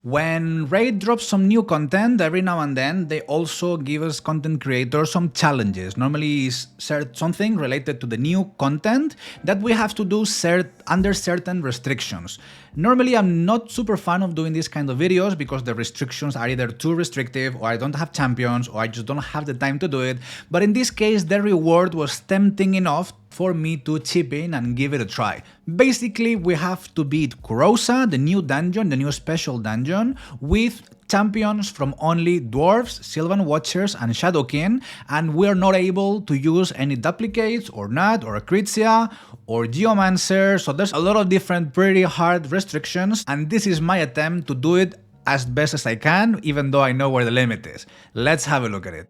When Raid drops some new content, every now and then they also give us content creators some challenges. Normally it's something related to the new content that we have to do under certain restrictions. Normally I'm not super fan of doing these kind of videos because the restrictions are either too restrictive, or I don't have champions, or I just don't have the time to do it. But in this case the reward was tempting enough for me to chip in and give it a try. Basically, we have to beat KUROSA, the new dungeon, the new special dungeon, with champions from only Dwarves, Sylvan Watchers, and Shadowkin, and we're not able to use any duplicates, or Gnut, or Acrizia, or Geomancer, so there's a lot of different pretty hard restrictions, and this is my attempt to do it as best as I can, even though I know where the limit is. Let's have a look at it.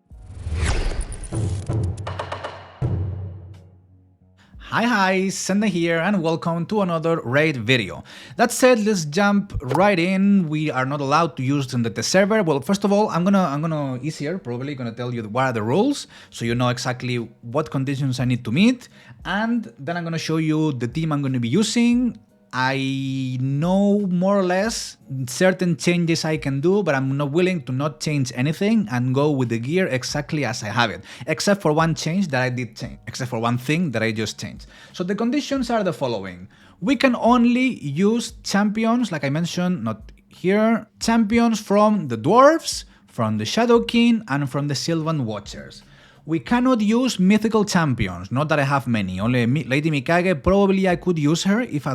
Hi, Senda here, and welcome to another raid video. That said, let's jump right in. We are not allowed to use the test server. Well, first of all, I'm gonna easier, probably gonna tell you what are the rules, so you know exactly what conditions I need to meet, and then I'm gonna show you the team I'm gonna be using. I know more or less certain changes I can do, but I'm not willing to not change anything and go with the gear exactly as I have it, except for one change that I did change, except for one thing that I just changed. So the conditions are the following. We can only use champions, like I mentioned, not here, champions from the Dwarves, from the Shadowkin, and from the Sylvan Watchers. We cannot use mythical champions, not that I have many, only Lady Mikage. Probably I could use her if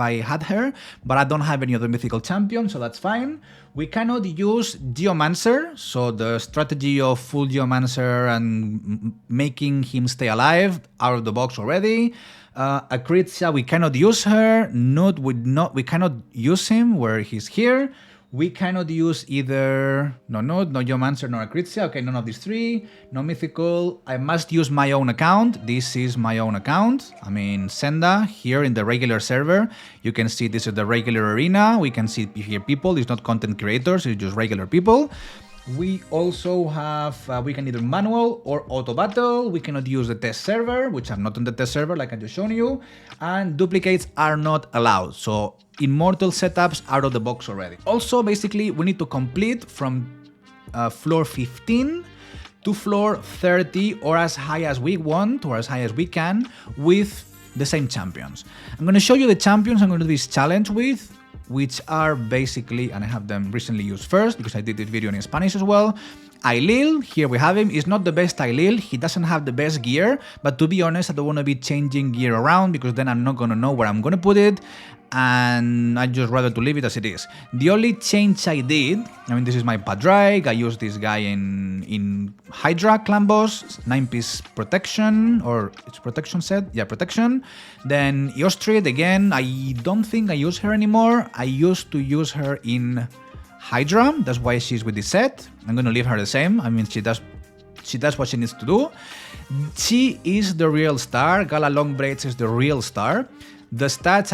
I had her, but I don't have any other mythical champion, so that's fine. We cannot use Geomancer, so the strategy of full Geomancer and making him stay alive, out of the box already. Acrizia, we cannot use her. Gnut, we cannot use him where he's here. We cannot use either no Geomancer, nor Acrizia. Okay, none of these three. No mythical. I must use my own account. This is my own account. I mean, Senda here in the regular server. You can see this is the regular arena. We can see here people. It's not content creators. It's just regular people. We also have, we can either manual or auto battle. We cannot use the test server, which I'm not on the test server like I just shown you, and duplicates are not allowed. So immortal setups out of the box already. Also, basically, we need to complete from floor 15 to floor 30, or as high as we want, or as high as we can, with the same champions. I'm going to show you the champions I'm going to do this challenge with, which are basically, and I have them recently used first because I did this video in Spanish as well. Ailil, here we have him, is not the best Ailil, he doesn't have the best gear, but to be honest, I don't want to be changing gear around because then I'm not going to know where I'm going to put it, and I'd just rather to leave it as it is. The only change I did, I mean, this is my Padraig, I used this guy in Hydra clan boss, 9-piece protection, or it's protection set, yeah, protection. Then Eostrid, again, I don't think I use her anymore, I used to use her in Hydra, that's why she's with this set. I'm gonna leave her the same, I mean, she does what she needs to do. She is the real star, Gala Long Braids is the real star. The stats,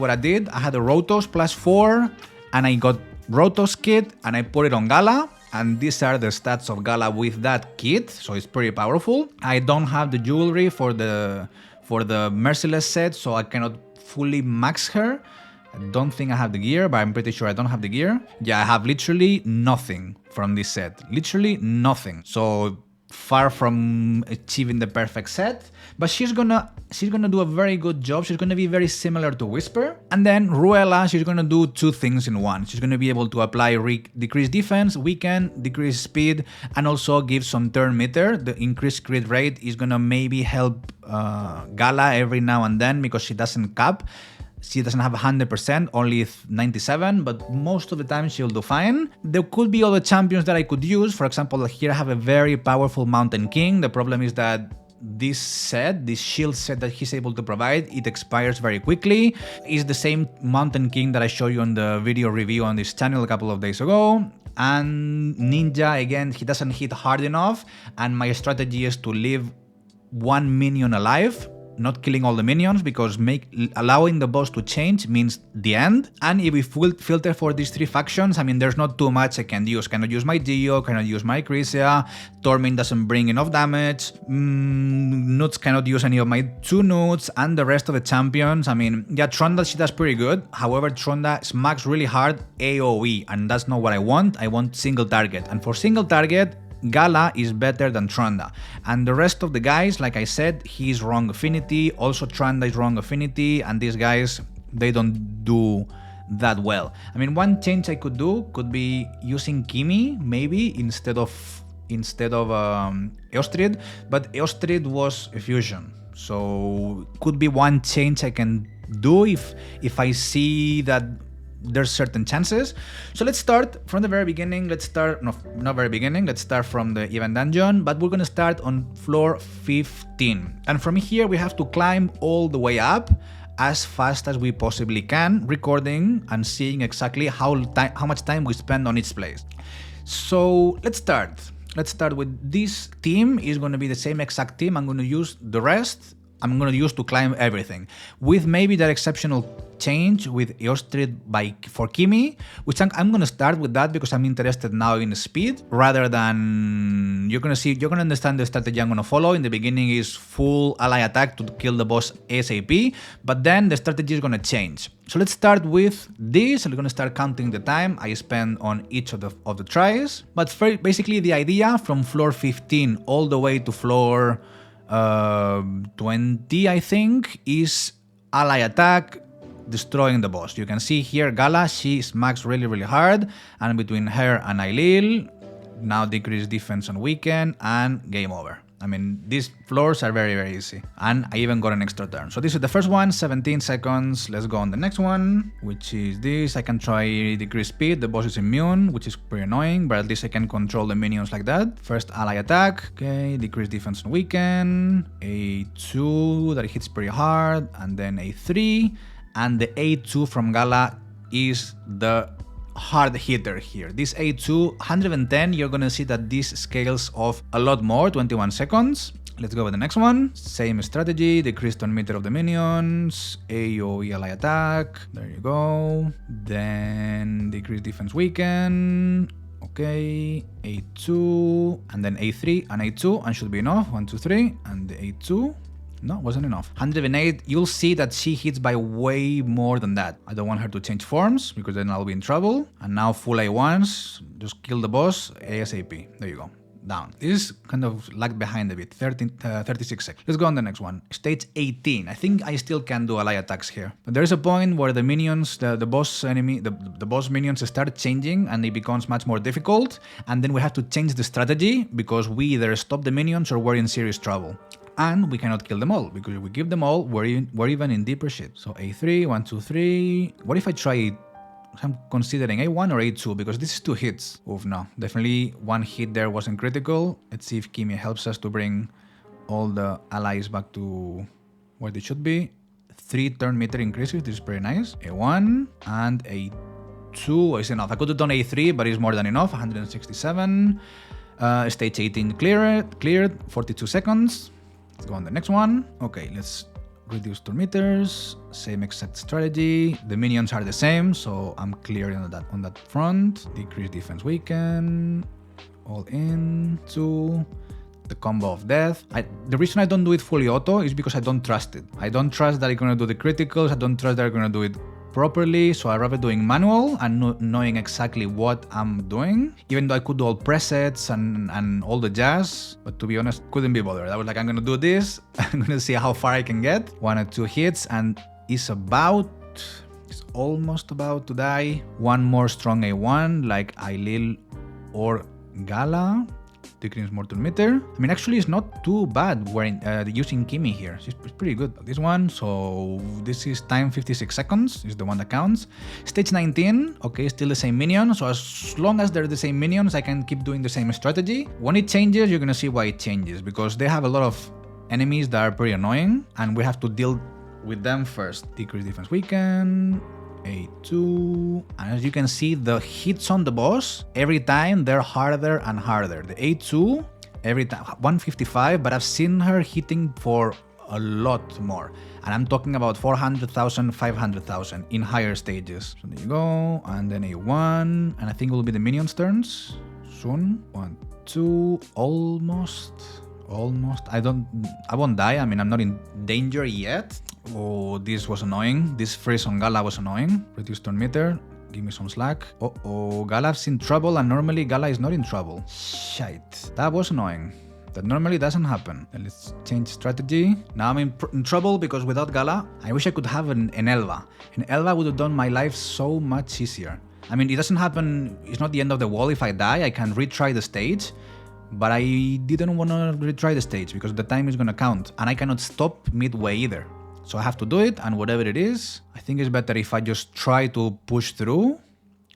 what I did, I had a Rotos +4, and I got Rotos kit, and I put it on Gala, and these are the stats of Gala with that kit, so it's pretty powerful. I don't have the jewelry for the Merciless set, so I cannot fully max her. I don't think I have the gear, but I'm pretty sure I don't have the gear. Yeah, I have literally nothing from this set, literally nothing. So far from achieving the perfect set, but she's gonna do a very good job. She's gonna be very similar to Whisper. And then Ruella, she's gonna do two things in one. She's gonna be able to apply decrease defense, weaken, decrease speed, and also give some turn meter. The increased crit rate is gonna maybe help Gala every now and then because she doesn't cap. She doesn't have 100%, only 97, but most of the time she'll do fine. There could be other champions that I could use. For example, here I have a very powerful Mountain King. The problem is that this set, this shield set that he's able to provide, it expires very quickly. It's the same Mountain King that I showed you on the video review on this channel a couple of days ago. And Ninja, again, he doesn't hit hard enough, and my strategy is to leave one minion alive not killing all the minions, because allowing the boss to change means the end. And if we filter for these 3 factions, I mean, there's not too much I can use. Cannot use my Geo, cannot use my Acrizia, Torment doesn't bring enough damage, Gnuts cannot use any of my 2 Gnuts, and the rest of the champions, I mean, yeah, Tronda, she does pretty good. However, Tronda smacks really hard AoE, and that's not what I want. I want single target, and for single target, Gala is better than Tronda. And the rest of the guys, like I said, he's wrong affinity, also Tronda is wrong affinity, and these guys, they don't do that well. I mean, one change I could do could be using Kimi, maybe, instead of Eostrid, but Eostrid was a fusion. So could be one change I can do if I see that there's certain chances. So let's start from the very beginning. Let's start, no, not very beginning. Let's start from the event dungeon, but we're gonna start on floor 15. And from here, we have to climb all the way up as fast as we possibly can, recording and seeing exactly how much time we spend on each place. So let's start. Let's start with this team. Is going to be the same exact team. I'm going to use the rest. I'm going to use to climb everything, with maybe that exceptional change with Eostrid for Kimi, which I'm going to start with that because I'm interested now in speed rather than, you're going to understand the strategy I'm going to follow. In the beginning is full ally attack to kill the boss ASAP, but then the strategy is going to change. So let's start with this. I'm going to start counting the time I spend on each of the tries. But basically the idea from floor 15 all the way to floor 20, I think, is ally attack, destroying the boss. You can see here Gala, she smacks really hard, and between her and Ailil, now decrease defense and weaken, and game over. I mean, these floors are very easy, and I even got an extra turn. So this is the first one, 17 seconds. Let's go on the next one, which is this. I can try decrease speed. The boss is immune, which is pretty annoying, but at least I can control the minions like that. First ally attack, okay, decrease defense and weaken. A2 that hits pretty hard, and then A3, and the A2 from Gala is the hard hitter here. This A2, 110, you're gonna see that this scales off a lot more, 21 seconds. Let's go with the next one. Same strategy, decrease turn meter of the minions, AoE ally attack, there you go. Then decrease defense weaken, okay, A2, and then A3 and A2, and should be enough, 1, 2, 3, and the A2. No, wasn't enough. 108, you'll see that she hits by way more than that. I don't want her to change forms, because then I'll be in trouble. And now full A1s, just kill the boss ASAP. There you go, down. This is kind of lagged behind a bit, 36 seconds. Let's go on the next one. Stage 18, I think I still can do ally attacks here. But there is a point where the minions, the boss enemy, the boss minions start changing, and it becomes much more difficult. And then we have to change the strategy, because we either stop the minions or we're in serious trouble. And we cannot kill them all, because if we give them all, we're even in deeper shit. So A3, 1, 2, 3. What if I try, I'm considering A1 or A2, because this is 2 hits. Oof, no, definitely one hit there wasn't critical. Let's see if Kimi helps us to bring all the allies back to where they should be. 3 turn meter increases, this is pretty nice. A1 and A2 is enough. I could have done A3, but it's more than enough, 167. Stage 18 cleared, 42 seconds. Let's go on the next one. Okay, let's reduce turn meters. Same exact strategy. The minions are the same, so I'm clear on that front. Decrease defense weaken. All in. 2. The combo of death. The reason I don't do it fully auto is because I don't trust it. I don't trust that it's gonna do the criticals. I don't trust that it's gonna do it properly, so I rather doing manual and knowing exactly what I'm doing, even though I could do all presets and all the jazz, but to be honest, couldn't be bothered. I was like, I'm gonna do this, I'm gonna see how far I can get. 1 or 2 hits, and it's almost about to die. One more strong A1, like Ailil or Gala. Decrease more turn meter. I mean, actually, it's not too bad wearing using Kimi here. She's pretty good. This one, so this is time 56 seconds, is the one that counts. Stage 19, okay, still the same minion. So as long as they're the same minions, I can keep doing the same strategy. When it changes, you're gonna see why it changes, because they have a lot of enemies that are pretty annoying, and we have to deal with them first. Decrease defense weaken. A2, and as you can see, the hits on the boss every time they're harder and harder. The A2 every time 155, but I've seen her hitting for a lot more. And I'm talking about 400,000, 500,000 in higher stages. So there you go, and then A1, and I think it will be the minions' turns soon. 1, 2, almost. I won't die. I mean, I'm not in danger yet. Oh, this was annoying. This freeze on Gala was annoying. Reduce turn meter. Give me some slack. Oh, Gala's in trouble, and normally Gala is not in trouble. Shite. That was annoying. That normally doesn't happen. And let's change strategy. Now I'm in trouble because without Gala, I wish I could have an Elva. An Elva would have done my life so much easier. I mean, it doesn't happen. It's not the end of the world if I die. I can retry the stage. But I didn't want to retry the stage because the time is going to count. And I cannot stop midway either. So I have to do it, and whatever it is, I think it's better if I just try to push through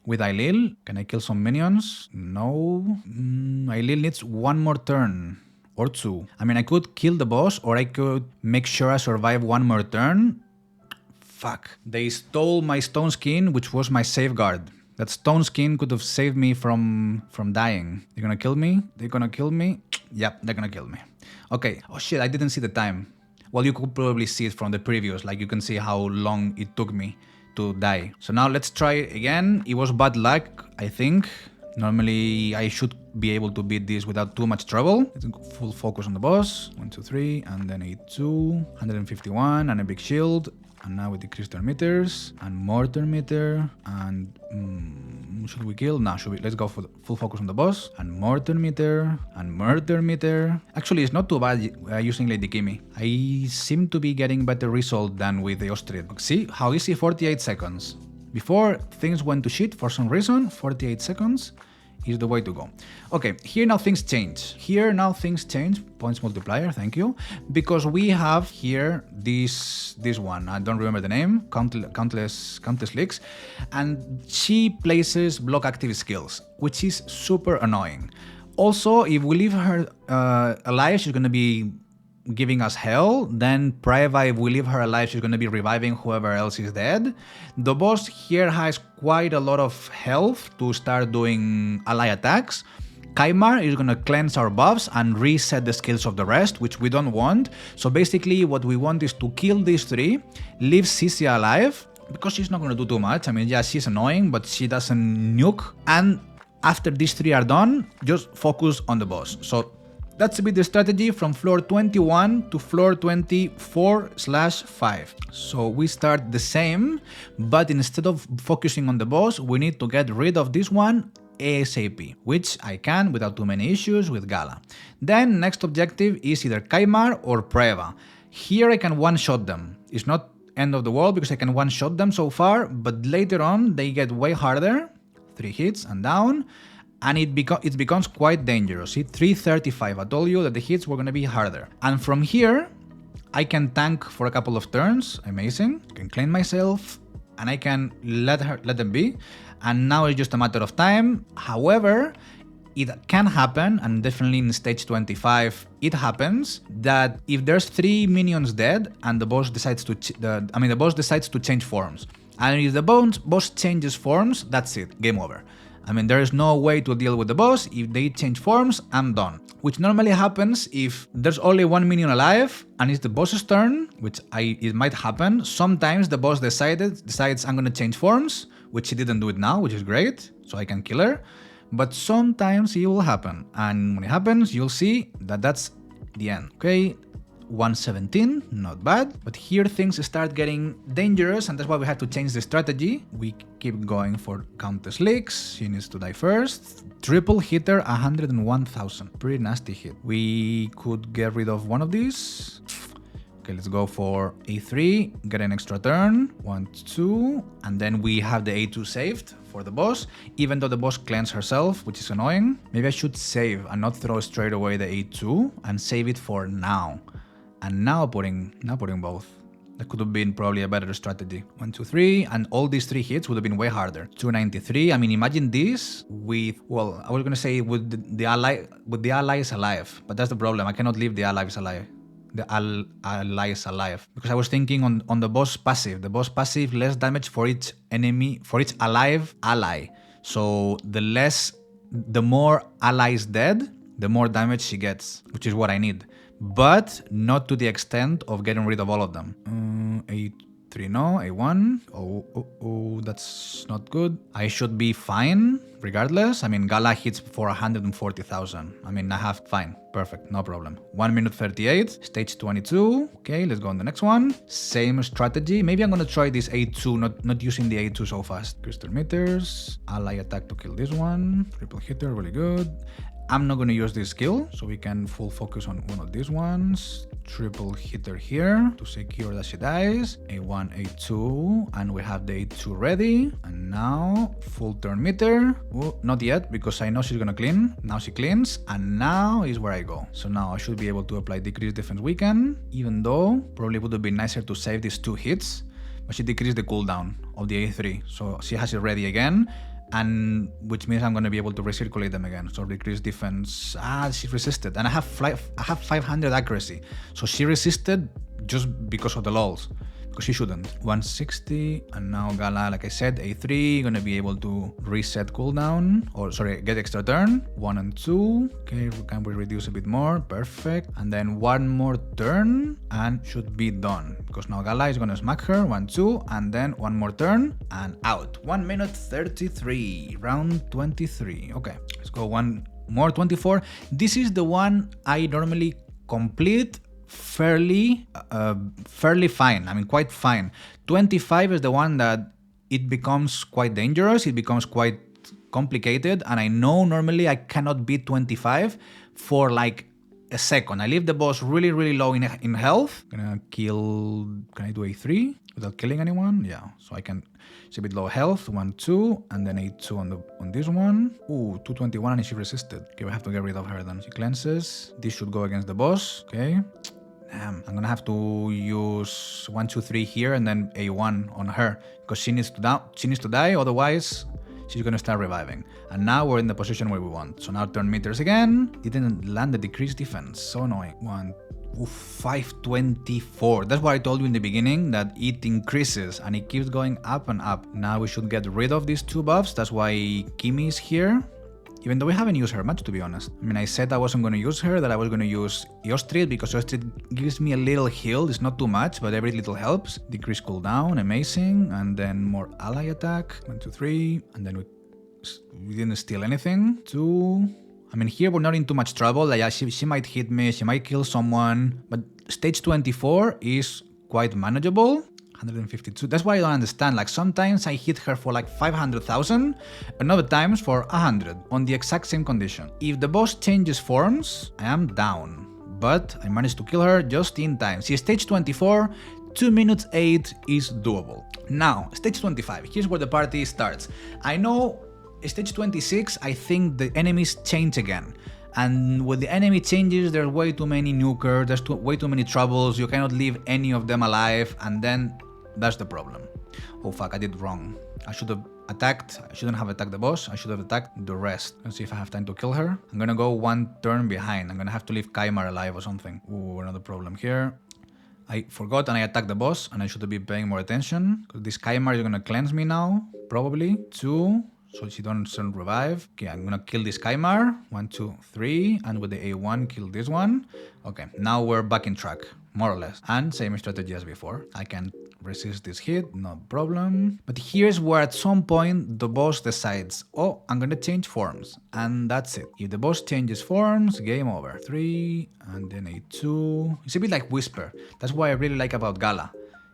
with Ailil. Can I kill some minions? No. Ailil needs one more turn or two. I mean, I could kill the boss, or I could make sure I survive one more turn. Fuck. They stole my stone skin, which was my safeguard. That stone skin could have saved me from dying. They're gonna kill me? They're gonna kill me? Yep, they're gonna kill me. Okay. Oh shit, I didn't see the time. Well, you could probably see it from the previews, like you can see how long it took me to die. So now let's try again. It was bad luck, I think. Normally, I should be able to beat this without too much trouble. Let's go full focus on the boss. 1, 2, 3, and then A2, 151, and a big shield. And now we decrease turn meters, and more turn meter, and should we kill? No, let's go for the full focus on the boss, and more turn meter, and more turn meter. Actually, it's not too bad using Lady Kimi. I seem to be getting better result than with the Ostrid. See how easy 48 seconds. Before things went to shit for some reason, 48 seconds is the way to go. Okay, here now things change. Points multiplier, thank you. Because we have here this one, I don't remember the name, Countless Leaks, and she places block active skills, which is super annoying. Also, if we leave her alive, she's gonna be giving us hell. Then Praeva, if we leave her alive, she's gonna be reviving whoever else is dead. The boss here has quite a lot of health to start doing ally attacks. Kaimar is gonna cleanse our buffs and reset the skills of the rest, which we don't want. So basically what we want is to kill these three, leave Sissi alive, because she's not gonna do too much. I mean, yeah, she's annoying, but she doesn't nuke. And after these three are done, just focus on the boss. So that's a bit the strategy from floor 21 to floor 24/5. So we start the same, but instead of focusing on the boss, we need to get rid of this one ASAP, which I can without too many issues with Gala. Then next objective is either Kaimar or Praeva. Here I can one-shot them. It's not end of the world because I can one-shot them so far, but later on they get way harder. 3 hits and down. And it becomes quite dangerous. See, 335. I told you that the hits were going to be harder. And from here, I can tank for a couple of turns. Amazing. I can clean myself, and I can let them be. And now it's just a matter of time. However, it can happen, and definitely in stage 25, it happens that if there's 3 minions dead, and the boss decides to change forms. And if the boss changes forms, that's it. Game over. I mean, there is no way to deal with the boss. If they change forms, I'm done. Which normally happens if there's only 1 minion alive and it's the boss's turn, which it might happen. Sometimes the boss decides I'm gonna change forms, which he didn't do it now, which is great, so I can kill her. But sometimes it will happen, and when it happens, you'll see that that's the end. Okay, 117, not bad, but here things start getting dangerous, and that's why we had to change the strategy. We keep going for Countess Leaks. She needs to die first. Triple hitter, 101,000. Pretty nasty hit. We could get rid of one of these. Okay, let's go for A3, get an extra turn. 1, 2, and then we have the A2 saved for the boss, even though the boss cleansed herself, which is annoying. Maybe I should save and not throw straight away the A2 and save it for now. And now putting both. That could have been probably a better strategy. 1, 2, 3, and all these 3 hits would have been way harder. 293. I mean, imagine this with, well, I was gonna say with the allies alive, but that's the problem. I cannot leave the allies alive. Allies alive, because I was thinking on the boss passive. The boss passive, less damage for each enemy, for each alive ally. So the more allies dead, the more damage she gets, which is what I need. but not to the extent of getting rid of all of them. A3 no, A1, oh, that's not good. I should be fine regardless. I mean, Gala hits for 140,000. I mean, I have fine, perfect, no problem. 1 minute 38, stage 22. Okay, let's go on the next one. Same strategy. Maybe I'm gonna try this A2, not using the A2 so fast. Crystal meters, ally attack to kill this one. Triple hitter, really good. I'm not going to use this skill, so we can full focus on one of these ones. Triple hitter here to secure that she dies. A1, A2, and we have the A2 ready. And now, full turn meter. Oh, not yet, because I know she's going to clean. Now she cleans, and now is where I go. So now I should be able to apply decreased defense weaken, even though probably would have been nicer to save these 2 hits. But she decreased the cooldown of the A3, so she has it ready again. And which means I'm going to be able to recirculate them again. So decrease defense. She resisted, and I have 500 accuracy. So she resisted just because of the lulls, because she shouldn't. 160, and now Gala, like I said, A3, gonna be able to reset cooldown, or sorry, get extra turn. 1 and 2. Okay, can we reduce a bit more? Perfect. And then 1 more turn, and should be done. Because now Gala is gonna smack her. 1, 2, and then 1 more turn, and out. 1 minute 33, round 23. Okay, let's go 1 more 24. This is the one I normally complete fairly fine. I mean, quite fine. 25 is the one that it becomes quite dangerous. It becomes quite complicated, and I know normally I cannot beat 25 for like a second. I leave the boss really low in health. Gonna kill. Can I do A3 without killing anyone? Yeah, so I can. It's a bit low health. 1, 2, and then A2 on this one. Ooh, 221, and she resisted. Okay, we have to get rid of her then. She cleanses. This should go against the boss. Okay. Damn, I'm gonna have to use 1, 2, 3 here, and then A1 on her, because she needs to die. Otherwise, she's gonna start reviving. And now we're in the position where we want. So now turn meters again. Didn't land the decreased defense. So annoying. 524. That's what I told you in the beginning, that it increases and it keeps going up and up. Now we should get rid of these 2 buffs. That's why Kimi is here. Even though we haven't used her much, to be honest. I mean, I said I wasn't going to use her, that I was going to use Eostrid, because Eostrid gives me a little heal. It's not too much, but every little helps. Decrease cooldown, amazing. And then more ally attack. 1, 2, 3. And then we didn't steal anything. 2. I mean, here we're not in too much trouble. Like, yeah, she might hit me, she might kill someone. But stage 24 is quite manageable. 152. That's why I don't understand. Like, sometimes I hit her for like 500,000, and other times for 100 on the exact same condition. If the boss changes forms, I am down. But I managed to kill her just in time. See, stage 24, 2 minutes 8 is doable. Now, stage 25. Here's where the party starts. I know stage 26, I think the enemies change again. And with the enemy changes, there's way too many nukers, there's way too many troubles, you cannot leave any of them alive, and then that's the problem. Oh fuck, I did wrong. I should have attacked, I shouldn't have attacked the boss, I should have attacked the rest. Let's see if I have time to kill her. I'm gonna go 1 turn behind, I'm gonna have to leave Kaimar alive or something. Ooh, another problem here. I forgot and I attacked the boss, and I should be paying more attention, because this Kaimar is gonna cleanse me now, probably. 2. So she doesn't revive. Okay, I'm gonna kill this Kaimar. 1, 2, 3. And with the A1, kill this one. Okay, now we're back in track, more or less. And same strategy as before. I can resist this hit, no problem. But here's where at some point the boss decides, oh, I'm gonna change forms. And that's it. If the boss changes forms, game over. 3, and then A2. It's a bit like Whisper. That's what I really like about Gala.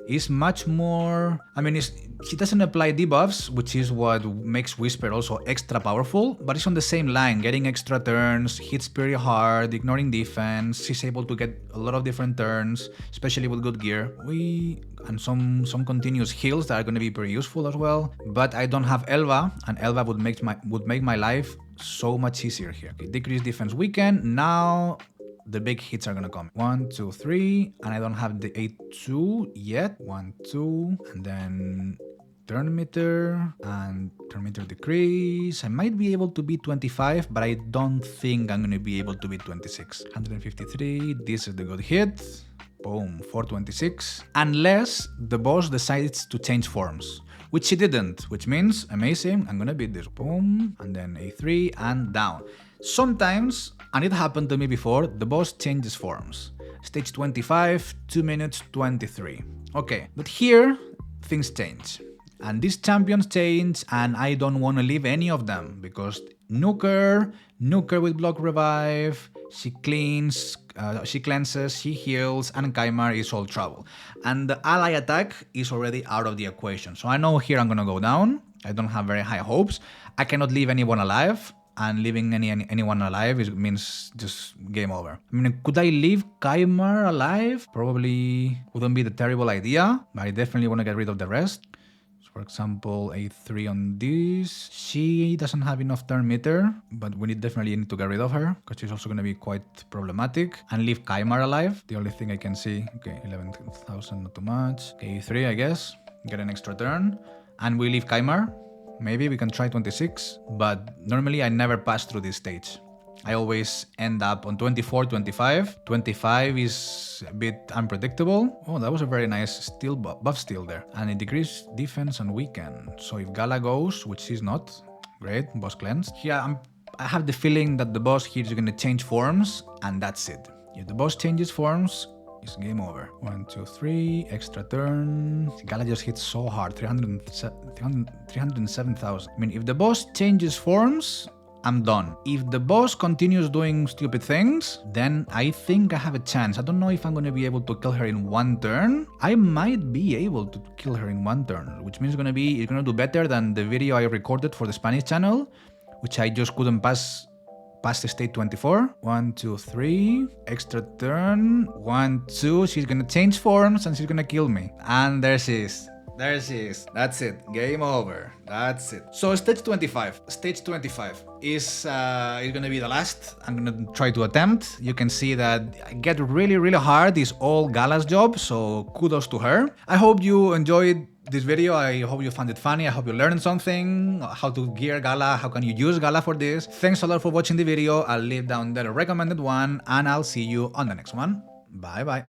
Is much more, I mean, she doesn't apply debuffs, which is what makes Whisper also extra powerful, but it's on the same line, getting extra turns, hits pretty hard, ignoring defense, she's able to get a lot of different turns, especially with good gear. And some continuous heals that are going to be pretty useful as well, but I don't have Elva, and Elva would make my life so much easier here. Okay, decrease defense weaken, now the big hits are gonna come. 1, 2, 3, and I don't have the A2 yet. 1, 2, and then turn meter and turn meter decrease. I might be able to beat 25, but I don't think I'm gonna be able to beat 26. 153, this is the good hit. Boom, 426. Unless the boss decides to change forms, which she didn't, which means, amazing, I'm gonna beat this. Boom, and then a3 and down. Sometimes, and it happened to me before, the boss changes forms. Stage 25, 2 minutes 23. Okay, but here, things change. And these champions change, and I don't want to leave any of them, because Nuker with block revive, she cleanses, she heals, and Kaimar is all trouble. And the ally attack is already out of the equation. So I know here I'm gonna go down. I don't have very high hopes. I cannot leave anyone alive, and leaving anyone alive means just game over. I mean, could I leave Kaimar alive? Probably wouldn't be the terrible idea, but I definitely want to get rid of the rest. For example, a3 on this. She doesn't have enough turn meter, but we definitely need to get rid of her, because she's also going to be quite problematic. And leave Kaimar alive, the only thing I can see. Okay, 11,000, not too much. Okay, a3, I guess. Get an extra turn. And we leave Kaimar. Maybe we can try 26, but normally I never pass through this stage. I always end up on 24, 25. 25 is a bit unpredictable. Oh, that was a very nice steal buff steal there. And it decreases defense and weaken. So if Gala goes, which she's not, great, boss cleansed. Here I have the feeling that the boss here is going to change forms, and that's it. If the boss changes forms, it's game over. 1, 2, 3, extra turn. Gala just hits so hard, 307,000. I mean, if the boss changes forms, I'm done. If the boss continues doing stupid things, then I think I have a chance. I don't know if I'm going to be able to kill her in one turn. I might be able to kill her in one turn, which means it's going to do better than the video I recorded for the Spanish channel, which I just couldn't pass the stage 24. 1, 2, 3, extra turn. 1, 2, she's going to change forms and she's going to kill me. And there she is. There she is. That's it. Game over. That's it. So stage 25. Stage 25 is gonna be the last. I'm gonna try to attempt. You can see that get really, really hard is all Gala's job. So kudos to her. I hope you enjoyed this video. I hope you found it funny. I hope you learned something. How to gear Gala. How can you use Gala for this? Thanks a lot for watching the video. I'll leave down there a recommended one, and I'll see you on the next one. Bye bye.